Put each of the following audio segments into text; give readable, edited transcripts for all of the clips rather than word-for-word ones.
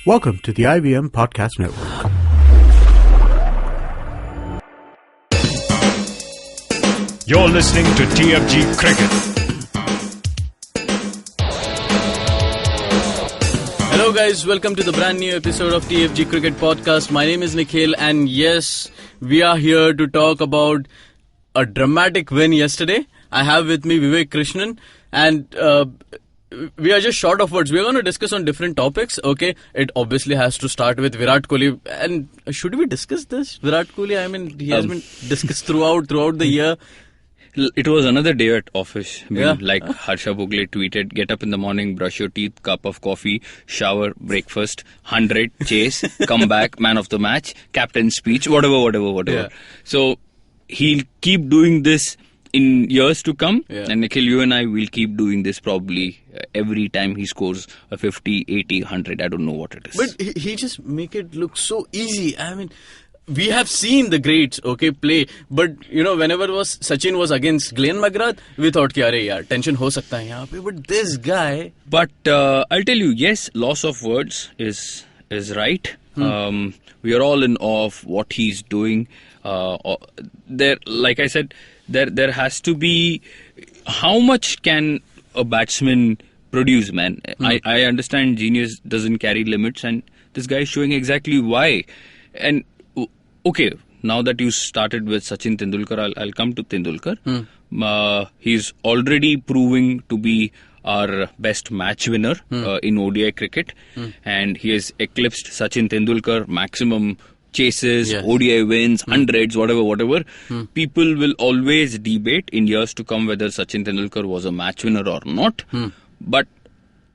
Welcome to the IVM Podcast Network. You're listening to TFG Cricket. Hello guys, welcome to the brand new episode of TFG Cricket Podcast. My name is Nikhil and yes, we are here to talk about a dramatic win yesterday. I have with me Vivek Krishnan and we are just short of words. We're going to discuss on different topics, okay? It obviously has to start with Virat Kohli. And should we discuss this? Virat Kohli, I mean, he has been discussed throughout the year. It was another day at office. Yeah. Like Harsha Bhogle tweeted, get up in the morning, brush your teeth, cup of coffee, shower, breakfast, 100, chase, come back, man of the match, captain speech, whatever. Yeah. So he'll keep doing this in years to come. Yeah. And Nikhil, you and I will keep doing this probably every time he scores a 50, 80, 100. I don't know what it is. But he just make it look so easy. I mean, we have seen the greats, okay, play. But, you know, whenever Sachin was against Glenn McGrath, we thought, "Arey yaar, tension ho sakta hai yahan pe." But this guy... But I'll tell you, yes, loss of words is right. We are all in awe of what he's doing. Like I said, there has to be... How much can a batsman produce, man? I understand genius doesn't carry limits, and this guy is showing exactly why. And okay, now that you started with Sachin Tendulkar, I'll come to Tendulkar. He's already proving to be our best match winner in ODI cricket, and he has eclipsed Sachin Tendulkar, maximum chases, yes, ODI wins, hundreds, whatever. People will always debate in years to come whether Sachin Tendulkar was a match winner or not.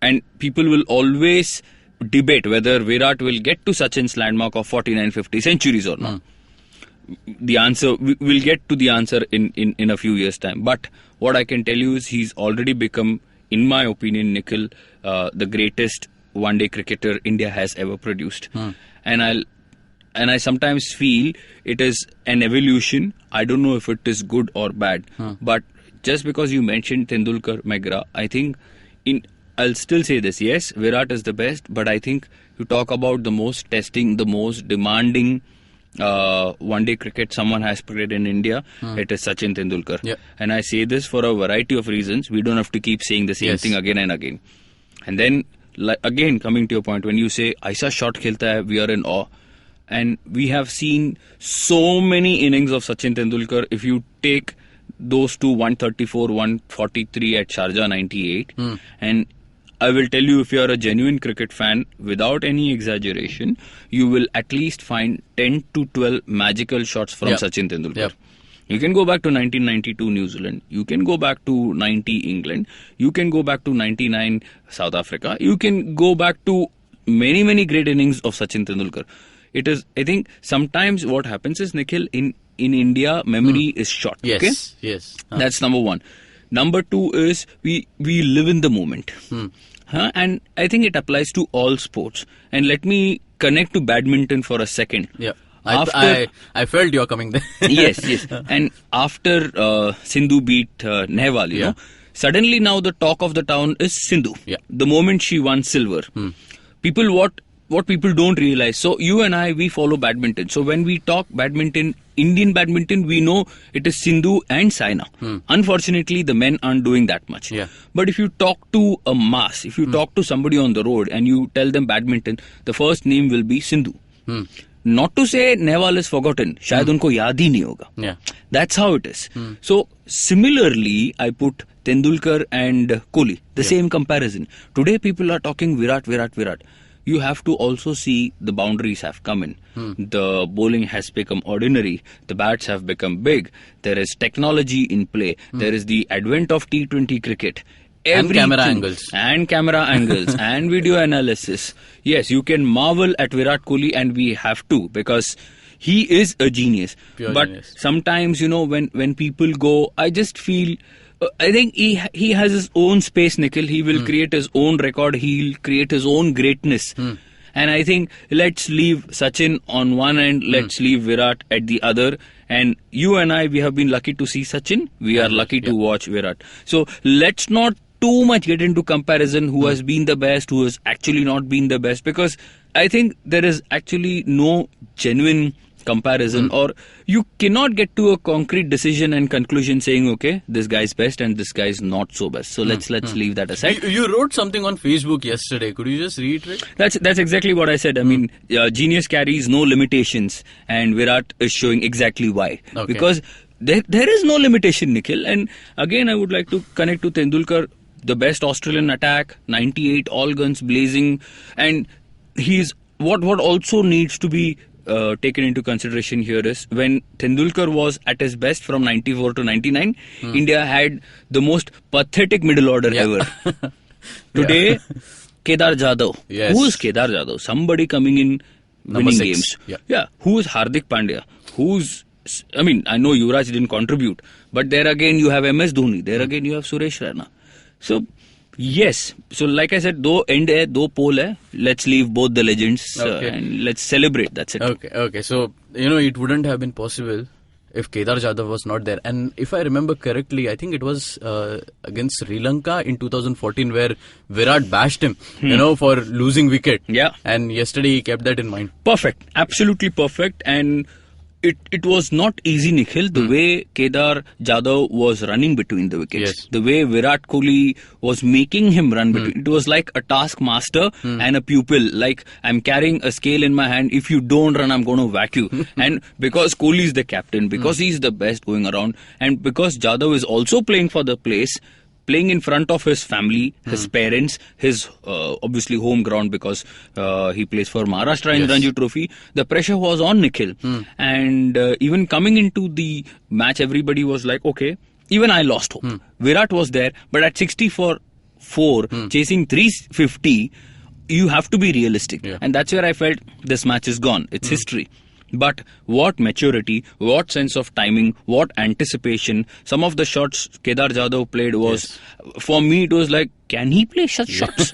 And people will always debate whether Virat will get to Sachin's landmark of 49-50 centuries or not. The answer, we'll get to the answer in a few years' time. But what I can tell you is he's already become, in my opinion, Nikhil, the greatest one-day cricketer India has ever produced. And I sometimes feel it is an evolution. I don't know if it is good or bad. But just because you mentioned Tendulkar, McGrath, I think I'll still say this. Yes, Virat is the best. But I think you talk about the most testing, the most demanding one-day cricket someone has played in India, it is Sachin Tendulkar. Yeah. And I say this for a variety of reasons. We don't have to keep saying the same thing again and again. And then, again, coming to your point, when you say, Aisa shot khelta hai, we are in awe. And we have seen so many innings of Sachin Tendulkar. If you take those two, 134, 143 at Sharjah 98, and I will tell you, if you are a genuine cricket fan, without any exaggeration, you will at least find 10 to 12 magical shots from Sachin Tendulkar. Yep. You can go back to 1992 New Zealand. You can go back to 90 England. You can go back to 99 South Africa. You can go back to many great innings of Sachin Tendulkar. It is, I think, sometimes what happens is, Nikhil, in India, memory is short. Yes, okay? Yes. That's number one. Number two is we live in the moment. And I think it applies to all sports. And let me connect to badminton for a second. Yeah. I felt you're coming there. yes. And after Sindhu beat Nehwal, you know, suddenly now the talk of the town is Sindhu. Yeah. The moment she won silver. People, what people don't realize. So you and I, we follow badminton. So when we talk badminton, Indian badminton, we know it is Sindhu and Saina. Unfortunately, the men aren't doing that much. Yeah. But if you talk to a mass, if you talk to somebody on the road and you tell them badminton, the first name will be Sindhu. Not to say Nehwal is forgotten. Shayad unko yaad hi nahi hoga. Yeah. That's how it is. So similarly, I put Tendulkar and Kohli, the same comparison. Today people are talking Virat. You have to also see the boundaries have come in. The bowling has become ordinary. The bats have become big. There is technology in play. There is the advent of T20 cricket. Everything. And camera angles. And video analysis. Yes, you can marvel at Virat Kohli, and we have to, because he is a genius. But sometimes, you know, when people go, I just feel... I think he has his own space, Nikhil. He will create his own record. He'll create his own greatness. And I think let's leave Sachin on one end. Let's leave Virat at the other. And you and I, we have been lucky to see Sachin. We are lucky to watch Virat. So let's not too much get into comparison who has been the best, who has actually not been the best. Because I think there is actually no genuine comparison, or you cannot get to a concrete decision and conclusion saying, okay, this guy's best and this guy's not so best. So let's leave that aside. You wrote something on Facebook yesterday. Could you just reiterate? That's exactly what I said. I mean, genius carries no limitations, and Virat is showing exactly why. Okay. Because there is no limitation, Nikhil. And again, I would like to connect to Tendulkar, the best Australian attack, 98, all guns blazing, and he's what also needs to be taken into consideration here is when Tendulkar was at his best from 94 to 99, India had the most pathetic middle order ever. Today, Kedar Jadhav. Yes. Who is Kedar Jadhav? Somebody coming in Number winning 6. games. Yeah. Who is Hardik Pandya? I know Yuvraj didn't contribute, but there again you have MS Dhoni. There again you have Suresh Raina. So, yes. So, like I said, do end hai, do pole hai. Let's leave both the legends and let's celebrate. That's it. Okay. So, it wouldn't have been possible if Kedar Jadhav was not there. And if I remember correctly, I think it was against Sri Lanka in 2014 where Virat bashed him, for losing wicket. Yeah. And yesterday he kept that in mind. Perfect. Absolutely perfect. And it was not easy, Nikhil, the way Kedar Jadhav was running between the wickets. Yes. The way Virat Kohli was making him run between. It was like a taskmaster and a pupil. Like, I'm carrying a scale in my hand. If you don't run, I'm going to whack you. And because Kohli is the captain, because he's the best going around, and because Jadhav is also playing for the place, playing in front of his family, his parents, his obviously home ground because he plays for Maharashtra in Ranji Trophy. The pressure was on Nikhil. And even coming into the match, everybody was like, okay, even I lost hope. Virat was there, but at 60 for 4, chasing 350, you have to be realistic. Yeah. And that's where I felt this match is gone. It's history. But what maturity, what sense of timing, what anticipation. Some of the shots Kedar Jadhav played was, for me, it was like, can he play such shots?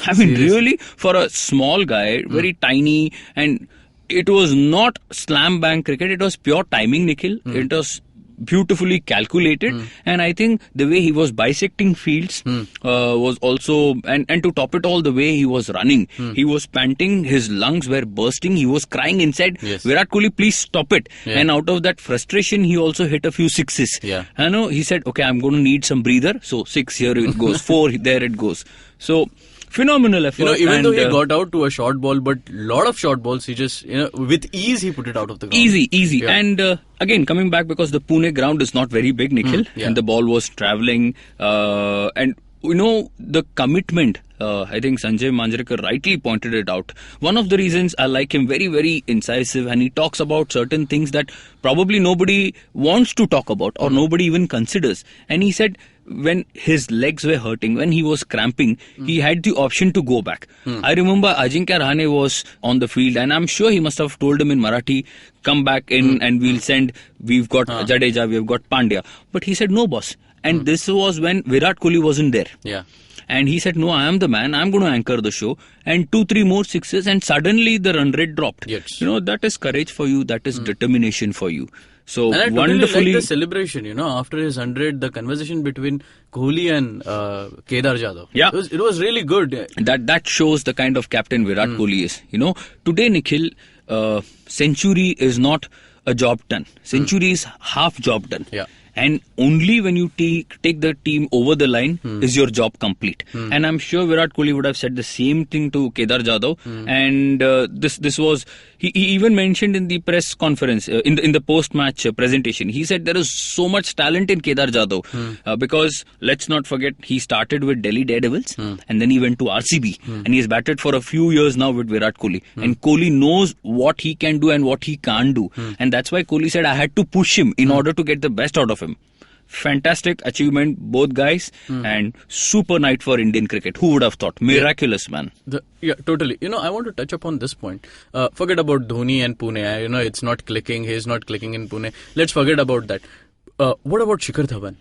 I mean, really? For a small guy, very tiny, and it was not slam bang cricket, it was pure timing, Nikhil. It was beautifully calculated, and I think the way he was bisecting fields was also, and to top it all, the way he was running, he was panting, his lungs were bursting, he was crying inside, Virat Kohli, please stop it. And out of that frustration, he also hit a few sixes. I know, he said, okay, I'm going to need some breather, so 6 here it goes, 4 there it goes. So phenomenal effort. Even though he got out to a short ball, but lot of short balls, he just, with ease he put it out of the ground. Easy. Yeah. And again, coming back, because the Pune ground is not very big, Nikhil, and the ball was travelling, and the commitment, I think Sanjay Manjrekar rightly pointed it out. One of the reasons I like him, very, very incisive, and he talks about certain things that probably nobody wants to talk about or nobody even considers. And he said, when his legs were hurting, when he was cramping, he had the option to go back. I remember Ajinkya Rahane was on the field, and I'm sure he must have told him in Marathi, come back in and we've got Jadeja, we've got Pandya. But he said, no boss. And this was when Virat Kohli wasn't there. Yeah. And he said, no, I am the man, I'm going to anchor the show. And 2-3 more sixes, and suddenly the run rate dropped. Yes. That is courage for you, that is determination for you. So and I wonderfully like the celebration, after his 100, the conversation between Kohli and Kedar Jadhav. Yeah. It was really good. That shows the kind of captain Virat Kohli is. Today, Nikhil, century is not a job done. Century is half job done. Yeah. And only when you take the team over the line is your job complete. And I'm sure Virat Kohli would have said the same thing to Kedar Jadhav. And this was, he even mentioned in the press conference, in the post-match presentation, he said there is so much talent in Kedar Jadhav. Because let's not forget, he started with Delhi Daredevils and then he went to RCB. And he has batted for a few years now with Virat Kohli. And Kohli knows what he can do and what he can't do. And that's why Kohli said, I had to push him in order to get the best out of him. Fantastic achievement, both guys, and super night for Indian cricket. Who would have thought? Miraculous, man. Yeah, totally. I want to touch upon this point. Forget about Dhoni and Pune. It's not clicking. He's not clicking in Pune. Let's forget about that. What about Shikhar Dhawan?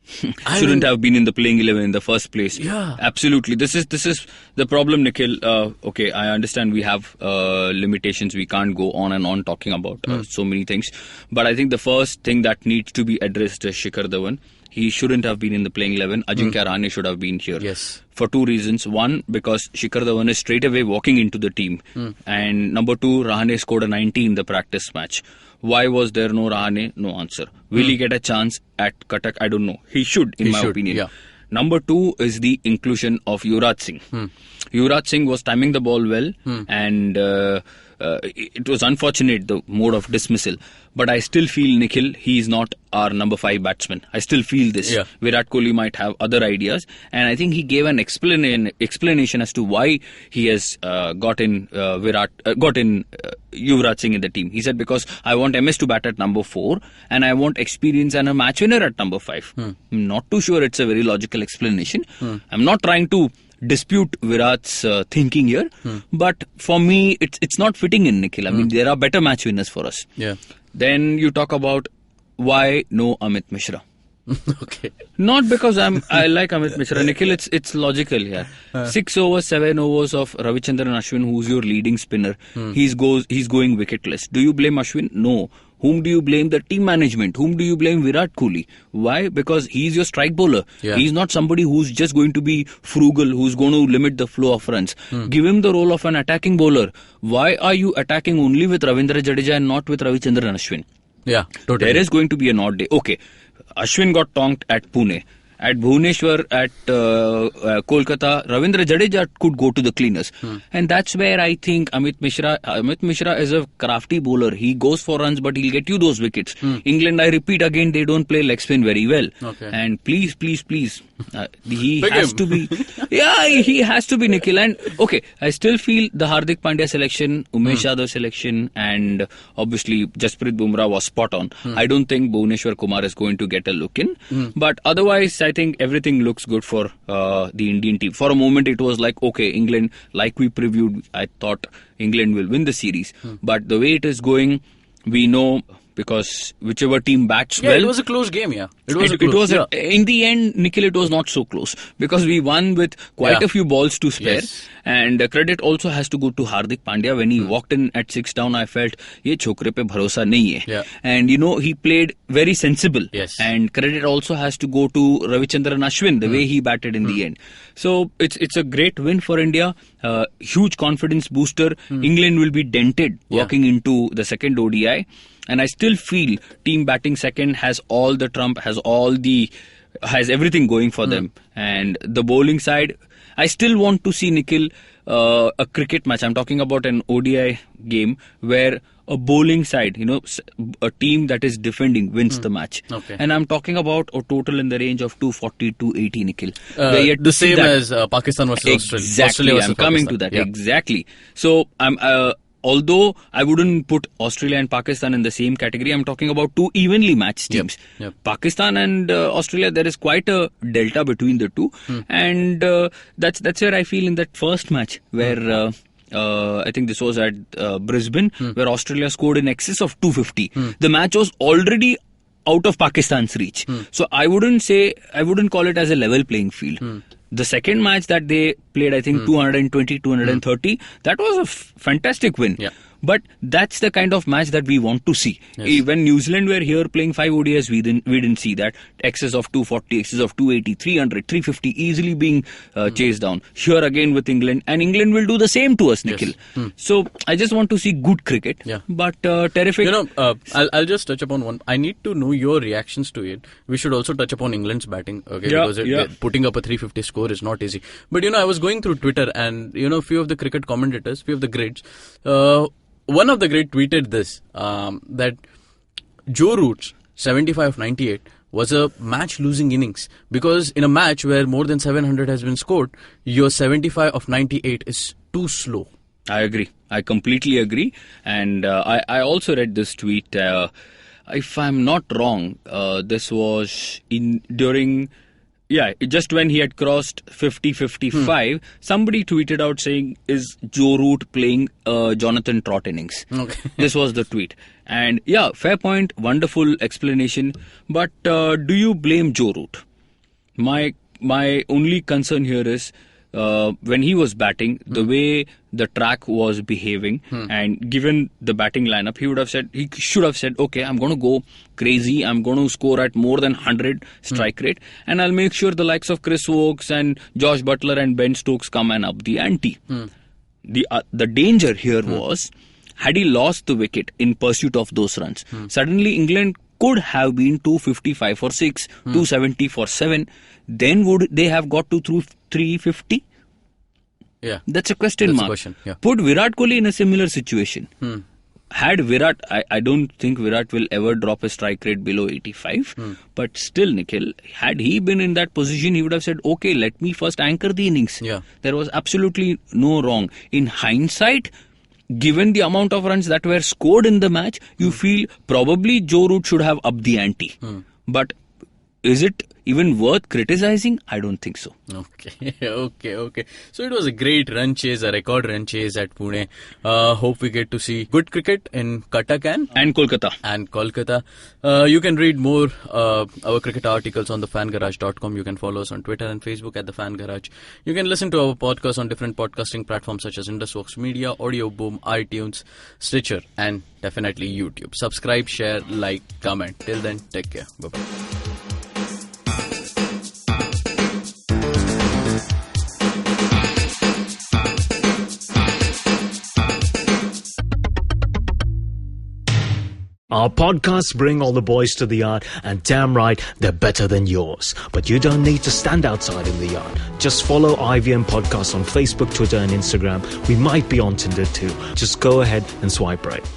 Shouldn't have been in the playing 11 in the first place. Yeah. Absolutely. This is the problem, Nikhil. Okay, I understand we have limitations. We can't go on and on talking about so many things. But I think the first thing that needs to be addressed is Shikhar Dhawan. he shouldn't have been in the playing 11. Ajinkya Rahane should have been here. Yes. For two reasons. One, because Shikhar Dhawan is straight away walking into the team. And number two, Rahane scored a 90 in the practice match. Why was there no Rahane? No answer. Will he get a chance at Cuttack? I don't know. He should, in my opinion. Yeah. Number two is the inclusion of Yuvraj Singh. Yuvraj Singh was timing the ball well, and it was unfortunate, the mode of dismissal. But I still feel, Nikhil, he is not our number 5 batsman. I still feel this. Yeah. Virat Kohli might have other ideas, and I think he gave an explanation as to why he has got in Yuvraj Singh in the team. He said, because I want MS to bat at number 4, and I want experience and a match winner at number 5. I'm not too sure it's a very logical explanation. I'm not trying to dispute Virat's thinking here, but for me, it's not fitting in, Nikhil. I mean, there are better match winners for us. Yeah. Then you talk about why no Amit Mishra. Okay. Not because I like Amit Mishra, Nikhil. It's logical here. 6 overs, 7 overs of Ravichandran Ashwin, who's your leading spinner. He's going wicketless. Do you blame Ashwin? No. Whom do you blame? The team management. Whom do you blame? Virat Kohli. Why? Because he's your strike bowler. Yeah. He's not somebody who's just going to be frugal, who's going to limit the flow of runs. Give him the role of an attacking bowler. Why are you attacking only with Ravindra Jadeja and not with Ravichandran Ashwin? Yeah, totally. There is going to be an odd day. Okay, Ashwin got tonked at Pune. At Bhubaneswar, at Kolkata, Ravindra Jadeja could go to the cleaners. And that's where I think Amit Mishra is a crafty bowler. He goes for runs, but he'll get you those wickets. England, I repeat again, they don't play leg spin very well. Okay. And please, he has to be. Yeah, he has to be, Nikhil. And okay, I still feel the Hardik Pandya selection, Umesh Yadav selection, and obviously Jasprit Bumrah was spot on. I don't think Bhubaneswar Kumar is going to get a look in. But otherwise, I think everything looks good for the Indian team. For a moment, it was like, okay, England, like we previewed, I thought England will win the series. But the way it is going, we know, because whichever team bats well. It was a close game, yeah. In the end, Nikhil, it was not so close because we won with quite a few balls to spare. Yes. And credit also has to go to Hardik Pandya. When he walked in at 6 down, I felt, ye chokre pe bharosa nahi hai. Yeah. And he played very sensible. Yes. And credit also has to go to Ravichandran Ashwin, the way he batted in the end. So it's a great win for India. Huge confidence booster. England will be dented walking into the second ODI. And I still feel team batting second has all the trump, has everything going for them. And the bowling side, I still want to see, Nikhil, a cricket match. I'm talking about an ODI game where a bowling side, a team that is defending wins the match. Okay. And I'm talking about a total in the range of 240, 280, Nikhil. The same as Pakistan versus Australia. Exactly, I'm coming to that. Yeah. Exactly. So although I wouldn't put Australia and Pakistan in the same category, I'm talking about two evenly matched teams. Yep. Pakistan and Australia, there is quite a delta between the two. And that's where I feel in that first match where I think this was at Brisbane, where Australia scored in excess of 250. The match was already out of Pakistan's reach. So I wouldn't call it as a level playing field. The second match that they played, I think 220, 230, that was a fantastic win. Yeah. But that's the kind of match that we want to see. Yes. When New Zealand were here playing 5 ODIs, we didn't see that. Excess of 240, excess of 280, 300, 350 easily being chased down. Here again with England. And England will do the same to us, Nikhil. Yes. So I just want to see good cricket. Yeah. But terrific. I'll just touch upon one. I need to know your reactions to it. We should also touch upon England's batting. Okay, because putting up a 350 score is not easy. But I was going through Twitter and few of the cricket commentators, few of the greats. One of the great tweeted this, that Joe Root's 75 of 98 was a match-losing innings, because in a match where more than 700 has been scored, your 75 of 98 is too slow. I agree. I completely agree. And I also read this tweet. If I'm not wrong, this was during... Yeah, just when he had crossed 50-55, somebody tweeted out saying, is Joe Root playing Jonathan Trott innings? Okay. This was the tweet. And yeah, fair point, wonderful explanation. But do you blame Joe Root? My only concern here is when he was batting, the way the track was behaving, and given the batting lineup, he should have said, okay, I'm going to go crazy. I'm going to score at more than 100 strike rate, and I'll make sure the likes of Chris Woakes and Josh Butler and Ben Stokes come and up the ante. The danger here was, had he lost the wicket in pursuit of those runs, suddenly England could have been 255 for 6, 270 for 7. Then would they have got to through 350? Yeah. That's a question mark. Yeah. Put Virat Kohli in a similar situation. Had Virat, I don't think Virat will ever drop a strike rate below 85. But still, Nikhil, had he been in that position, he would have said, okay, let me first anchor the innings. Yeah. There was absolutely no wrong. In hindsight, given the amount of runs that were scored in the match, you feel probably Joe Root should have upped the ante. But is it even worth criticizing? I don't think so. Okay. So it was a great run chase, a record run chase at Pune. Hope we get to see good cricket in Cuttack And Kolkata. You can read more our cricket articles on thefangarage.com. You can follow us on Twitter and Facebook at The Fan Garage. You can listen to our podcast on different podcasting platforms such as Indusworks Media, Audio Boom, iTunes, Stitcher, and definitely YouTube. Subscribe, share, like, comment. Till then, take care. Bye-bye. Our podcasts bring all the boys to the yard, and damn right, they're better than yours. But you don't need to stand outside in the yard. Just follow IVM Podcasts on Facebook, Twitter, and Instagram. We might be on Tinder too. Just go ahead and swipe right.